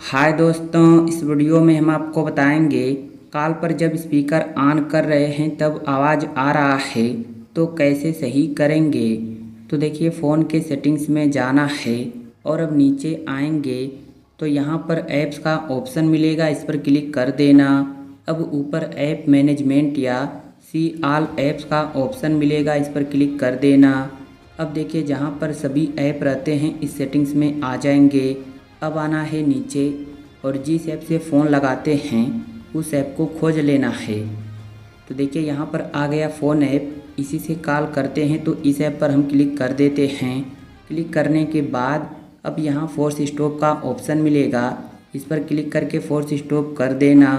हाय दोस्तों, इस वीडियो में हम आपको बताएंगे कॉल पर जब स्पीकर ऑन कर रहे हैं तब आवाज़ आ रहा है तो कैसे सही करेंगे। तो देखिए, फ़ोन के सेटिंग्स में जाना है और अब नीचे आएंगे तो यहाँ पर ऐप्स का ऑप्शन मिलेगा, इस पर क्लिक कर देना। अब ऊपर ऐप मैनेजमेंट या सी ऑल ऐप्स का ऑप्शन मिलेगा, इस पर क्लिक कर देना। अब देखिए, जहाँ पर सभी ऐप रहते हैं इस सेटिंग्स में आ जाएंगे। अब आना है नीचे और जिस ऐप से फ़ोन लगाते हैं उस ऐप को खोज लेना है। तो देखिए, यहाँ पर आ गया फ़ोन ऐप, इसी से कॉल करते हैं तो इस ऐप पर हम क्लिक कर देते हैं। क्लिक करने के बाद अब यहाँ फोर्स स्टॉप का ऑप्शन मिलेगा, इस पर क्लिक करके फोर्स स्टॉप कर देना।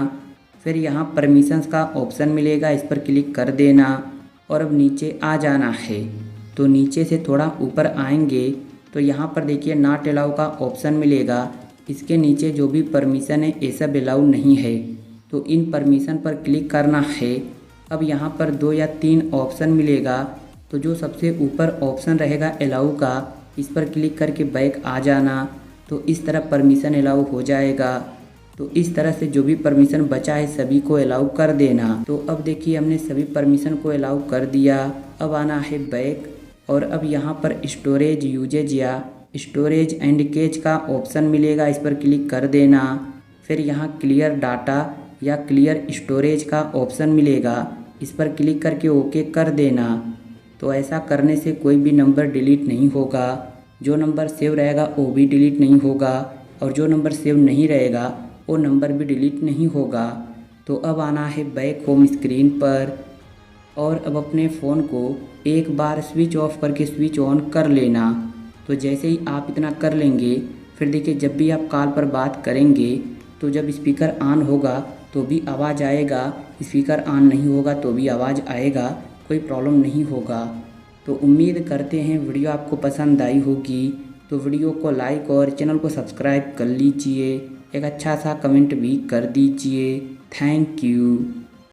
फिर यहाँ परमिशंस का ऑप्शन मिलेगा, इस पर क्लिक कर देना और अब नीचे आ जाना है। तो नीचे से थोड़ा ऊपर आएंगे तो यहाँ पर देखिए नॉट अलाउ का ऑप्शन मिलेगा, इसके नीचे जो भी परमिशन है ये सब अलाउ नहीं है, तो इन परमिशन पर क्लिक करना है। अब यहाँ पर 2 या 3 ऑप्शन मिलेगा, तो जो सबसे ऊपर ऑप्शन रहेगा अलाउ का, इस पर क्लिक करके बैक आ जाना, तो इस तरह परमिशन अलाउ हो जाएगा। तो इस तरह से जो भी परमिशन बचा है सभी को अलाउ कर देना। तो अब देखिए, हमने सभी परमिशन को अलाउ कर दिया। अब आना है बैक और अब यहाँ पर स्टोरेज यूजेज या स्टोरेज एंड कैच का ऑप्शन मिलेगा, इस पर क्लिक कर देना। फिर यहाँ क्लियर डाटा या क्लियर स्टोरेज का ऑप्शन मिलेगा, इस पर क्लिक करके ओके कर देना। तो ऐसा करने से कोई भी नंबर डिलीट नहीं होगा, जो नंबर सेव रहेगा वो भी डिलीट नहीं होगा और जो नंबर सेव नहीं रहेगा वो नंबर भी डिलीट नहीं होगा। तो अब आना है बैक होम स्क्रीन पर और अब अपने फ़ोन को एक बार स्विच ऑफ करके स्विच ऑन कर लेना। तो जैसे ही आप इतना कर लेंगे, फिर देखिए जब भी आप कॉल पर बात करेंगे तो जब स्पीकर ऑन होगा तो भी आवाज़ आएगा, स्पीकर ऑन नहीं होगा तो भी आवाज़ आएगा, कोई प्रॉब्लम नहीं होगा। तो उम्मीद करते हैं वीडियो आपको पसंद आई होगी। तो वीडियो को लाइक और चैनल को सब्सक्राइब कर लीजिए, एक अच्छा सा कमेंट भी कर दीजिए। Thank you.